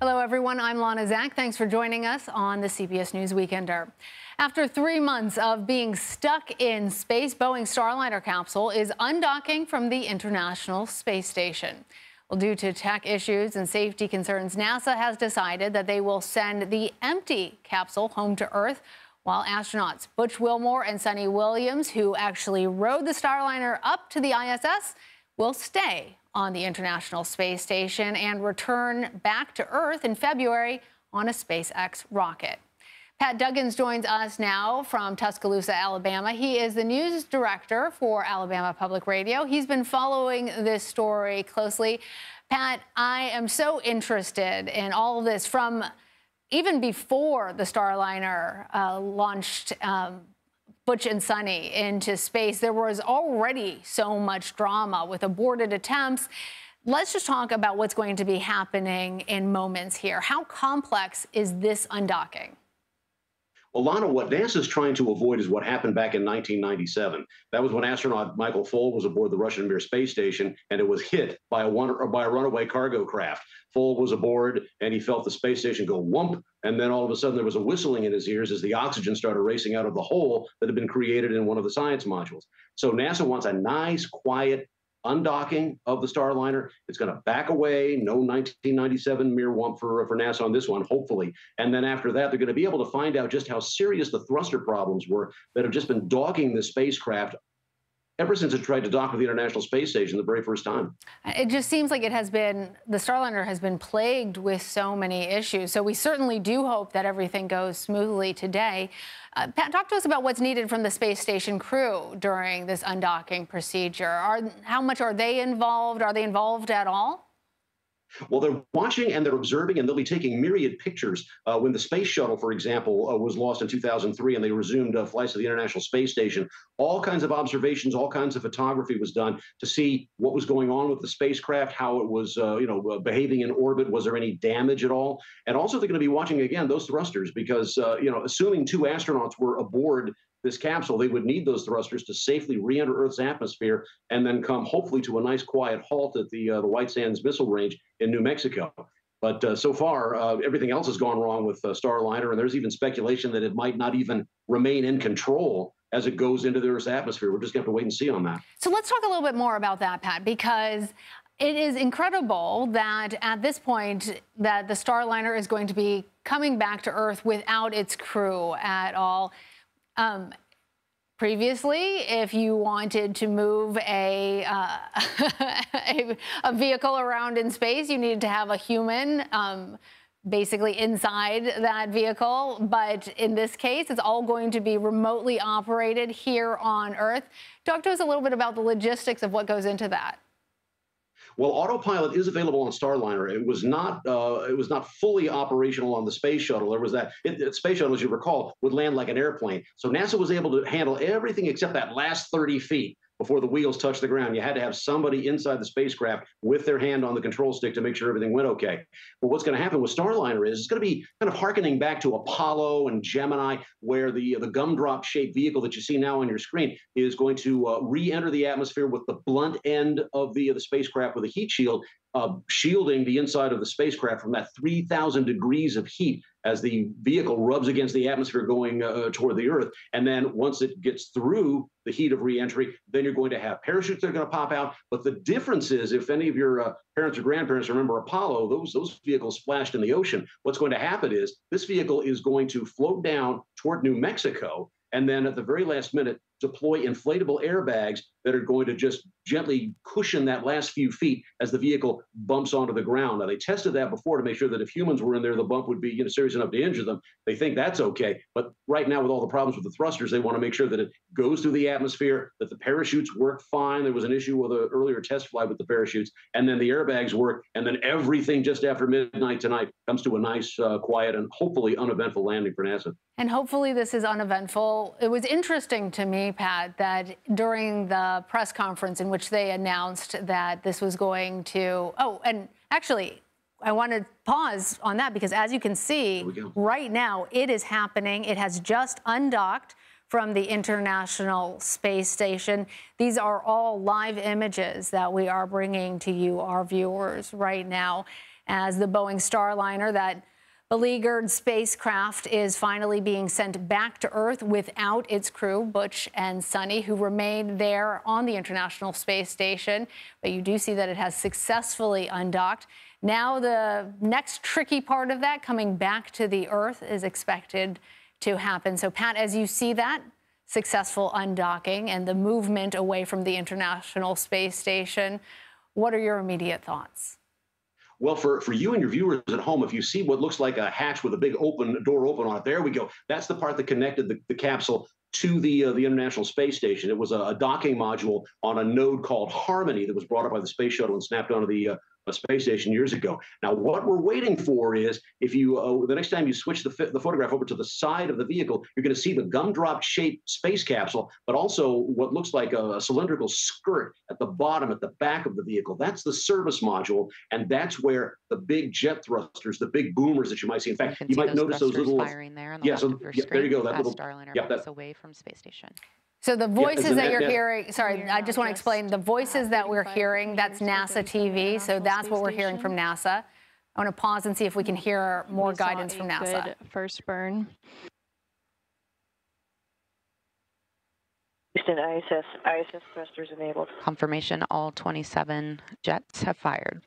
Hello, everyone. I'm Lana Zach. Thanks for joining us on the CBS News Weekender. After 3 months of being stuck in space, Boeing Starliner capsule is undocking from the International Space Station. Well, due to tech issues and safety concerns, NASA has decided that they will send the empty capsule home to Earth, while astronauts Butch Wilmore and Sunny Williams, who actually rode the Starliner up to the ISS, will stay on the International Space Station and return back to Earth in February on a SpaceX rocket. Pat Duggins joins us now from Tuscaloosa, Alabama. He is the news director for Alabama Public Radio. He's been following this story closely. Pat, I am so interested in all of this from even before the Starliner launched Butch and Sunny into space. There was already so much drama with aborted attempts. Let's just talk about what's going to be happening in moments here. How complex is this undocking? Well, Lana, what NASA is trying to avoid is what happened back in 1997. That was when astronaut Michael Foale was aboard the Russian Mir space station, and it was hit by a runaway cargo craft. Foale was aboard, and he felt the space station go whoomp, and then all of a sudden there was a whistling in his ears as the oxygen started racing out of the hole that had been created in one of the science modules. So NASA wants a nice, quiet undocking of the Starliner. It's going to back away. No 1997 Mir wump for NASA on this one, hopefully. And then after that, they're going to be able to find out just how serious the thruster problems were that have just been dogging the spacecraft ever since it tried to dock with the International Space Station the very first time. It just seems like the Starliner has been plagued with so many issues. So we certainly do hope that everything goes smoothly today. Pat, talk to us about what's needed from the space station crew during this undocking procedure. How much are they involved? Are they involved at all? Well, they're watching and they're observing, and they'll be taking myriad pictures. When the space shuttle, for example, was lost in 2003 and they resumed flights to the International Space Station, all kinds of observations, all kinds of photography was done to see what was going on with the spacecraft, how it was behaving in orbit. Was there any damage at all? And also they're going to be watching, again, those thrusters because, assuming 2 astronauts were aboard this capsule, they would need those thrusters to safely re-enter Earth's atmosphere and then come hopefully to a nice quiet halt at the White Sands Missile Range in New Mexico. But so far, everything else has gone wrong with Starliner, and there's even speculation that it might not even remain in control as it goes into the Earth's atmosphere. We're just going to have to wait and see on that. So let's talk a little bit more about that, Pat, because it is incredible that at this point that the Starliner is going to be coming back to Earth without its crew at all. Previously, if you wanted to move a vehicle around in space, you needed to have a human basically inside that vehicle. But in this case, it's all going to be remotely operated here on Earth. Talk to us a little bit about the logistics of what goes into that. Well, autopilot is available on Starliner. It was not fully operational on the space shuttle. There was that space shuttle, as you recall, would land like an airplane. So NASA was able to handle everything except that last 30 feet before the wheels touched the ground. You had to have somebody inside the spacecraft with their hand on the control stick to make sure everything went okay. But what's going to happen with Starliner is it's going to be kind of hearkening back to Apollo and Gemini, where the gumdrop-shaped vehicle that you see now on your screen is going to re-enter the atmosphere with the blunt end of the spacecraft with a heat shield, shielding the inside of the spacecraft from that 3,000 degrees of heat as the vehicle rubs against the atmosphere going toward the Earth. And then once it gets through the heat of reentry, then you're going to have parachutes that are going to pop out. But the difference is, if any of your parents or grandparents remember Apollo, those vehicles splashed in the ocean. What's going to happen is this vehicle is going to float down toward New Mexico, and then at the very last minute, deploy inflatable airbags that are going to just gently cushion that last few feet as the vehicle bumps onto the ground. Now, they tested that before to make sure that if humans were in there, the bump would be serious enough to injure them. They think that's okay. But right now, with all the problems with the thrusters, they want to make sure that it goes through the atmosphere, that the parachutes work fine. There was an issue with an earlier test flight with the parachutes, and then the airbags work, and then everything just after midnight tonight comes to a nice, quiet, and hopefully uneventful landing for NASA. And hopefully this is uneventful. It was interesting to me, Pat, that during the press conference in which they announced that this was going to, and actually, I want to pause on that because as you can see, right now, it is happening. It has just undocked from the International Space Station. These are all live images that we are bringing to you, our viewers, right now. as the Boeing Starliner, that beleaguered spacecraft, is finally being sent back to Earth without its crew, Butch and Sunny, who remained there on the International Space Station. But you do see that it has successfully undocked. Now the next tricky part of that, coming back to the Earth, is expected to happen. So, Pat, as you see that successful undocking and the movement away from the International Space Station, what are your immediate thoughts? Well, for you and your viewers at home, if you see what looks like a hatch with a big door open on it, there we go. That's the part that connected the capsule to the International Space Station. It was a docking module on a node called Harmony that was brought up by the space shuttle and snapped onto the space station years ago. Now, what we're waiting for is, if you the next time you switch the photograph over to the side of the vehicle, you're going to see the gumdrop shaped space capsule, but also what looks like a cylindrical skirt at the bottom, at the back of the vehicle. That's the service module, and that's where the big jet thrusters, the big boomers that you might see. In fact, you might notice those little firing there on the left of your screen. There you go. That little Starliner that's away from space station. So the voices that you're hearing, sorry, I just want to explain, the voices that we're hearing, that's NASA TV, so that's what we're hearing from NASA. I want to pause and see if we can hear more guidance from NASA. Good first burn. Houston, ISS thrusters enabled. Confirmation, all 27 jets have fired.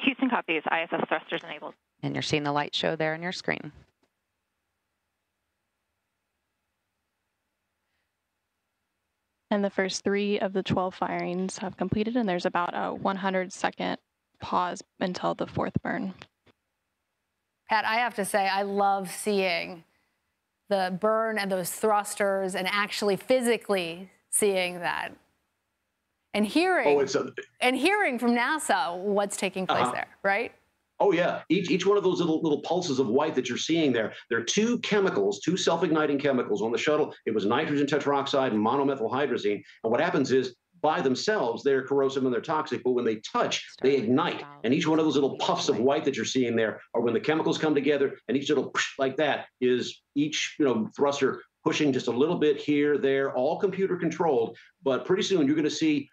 Houston copies, ISS thrusters enabled. And you're seeing the light show there on your screen. And the first 3 of the 12 firings have completed, and there's about a 100-second pause until the 4th burn. Pat, I have to say, I love seeing the burn and those thrusters and actually physically seeing that and hearing, hearing from NASA what's taking place there, right? Oh, yeah. Each one of those little pulses of white that you're seeing there are two chemicals, two self-igniting chemicals on the shuttle. It was nitrogen tetroxide and monomethylhydrazine. And what happens is, by themselves, they're corrosive and they're toxic, but when they touch, they ignite. And each one of those little puffs of white that you're seeing there are when the chemicals come together, and each little like that is each thruster pushing just a little bit here, there, all computer controlled. But pretty soon you're going to see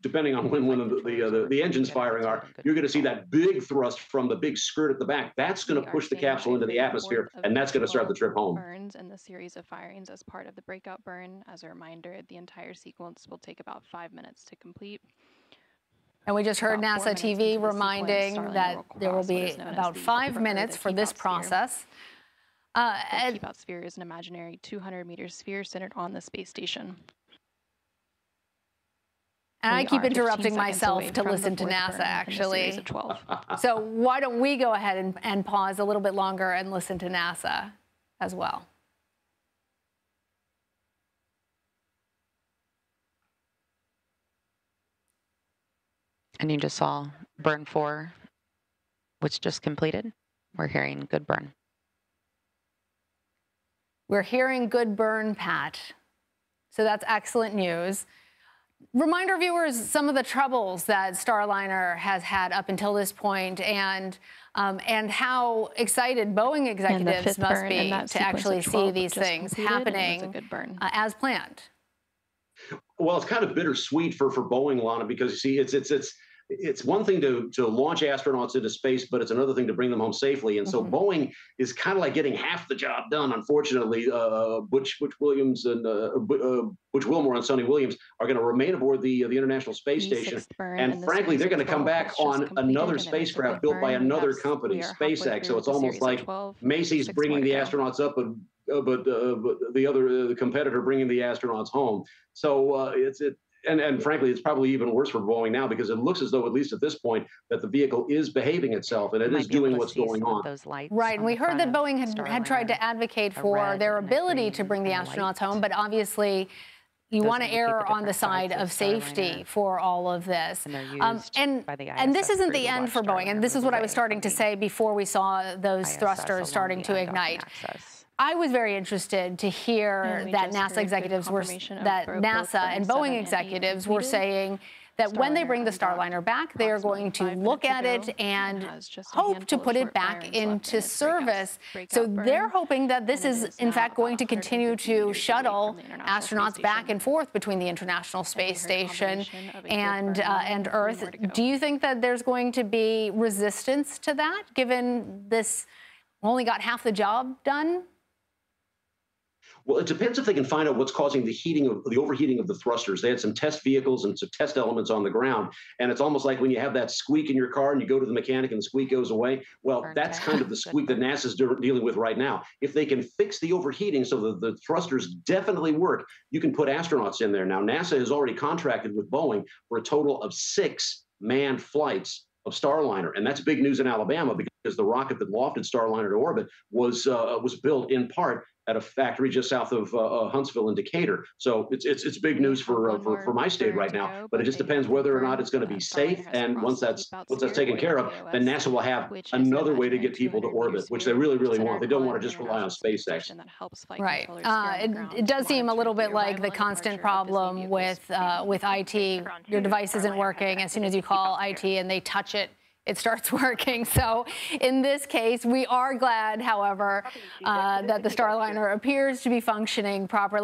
depending on when the engines firing are, you're going to see that big thrust from the big skirt at the back. That's going to push the capsule into the atmosphere, and that's going to start the trip home. Burns and the series of firings as part of the breakout burn. As a reminder, the entire sequence will take about 5 minutes to complete. And we just heard NASA TV reminding that there will be about 5 minutes for this process. The keep-out sphere is an imaginary 200-meter sphere centered on the space station. And I keep interrupting myself to listen to NASA, actually. So why don't we go ahead and pause a little bit longer and listen to NASA as well? And you just saw burn 4, which just completed. We're hearing good burn. We're hearing good burn, Pat. So that's excellent news. Remind our viewers some of the troubles that Starliner has had up until this point, and how excited Boeing executives must be to actually see these things happening as planned. Well, it's kind of bittersweet for Boeing, Lana, because you see, it's one thing to launch astronauts into space, but it's another thing to bring them home safely. And so Boeing is kind of like getting half the job done. Unfortunately, Butch Williams and Butch Wilmore and Sonny Williams are going to remain aboard the International Space Station. And frankly, they're going to come back on another spacecraft built by another company, SpaceX. So it's almost like Macy's bringing the astronauts up, but the competitor bringing the astronauts home. So And frankly, it's probably even worse for Boeing now, because it looks as though, at least at this point, that the vehicle is behaving itself and it is doing what's going on. Right. And we heard that Boeing had tried to advocate for their ability to bring the astronauts home, but obviously you want to err on the side of safety for all of this. And this isn't the end for Boeing. And this is what I was starting to say before we saw those thrusters starting to ignite. I was very interested to hear that NASA executives NASA and Boeing executives were saying that when they bring the Starliner back, they are going to look at it and hope to put it back into service. So they're hoping that this is, in fact, going to continue to shuttle astronauts back and forth between the International Space Station and Earth. Do you think that there's going to be resistance to that, given this only got half the job done? Well, it depends if they can find out what's causing the overheating of the thrusters. They had some test vehicles and some test elements on the ground, and it's almost like when you have that squeak in your car and you go to the mechanic and the squeak goes away. Well, that's kind of the squeak that NASA's dealing with right now. If they can fix the overheating so that the thrusters definitely work, you can put astronauts in there. Now, NASA has already contracted with Boeing for a total of 6 manned flights of Starliner, and that's big news in Alabama because the rocket that lofted Starliner to orbit was built in part at a factory just south of Huntsville and Decatur. So it's big news for my state right now. But it just depends whether or not it's going to be safe. And once that's taken care of, then NASA will have another way to get people to orbit, which they really want. They don't want to just rely on SpaceX. Right. It does seem a little bit like the constant problem with IT. Your device isn't working. As soon as you call IT and they touch it, it starts working. So in this case, we are glad, however, that the Starliner appears to be functioning properly.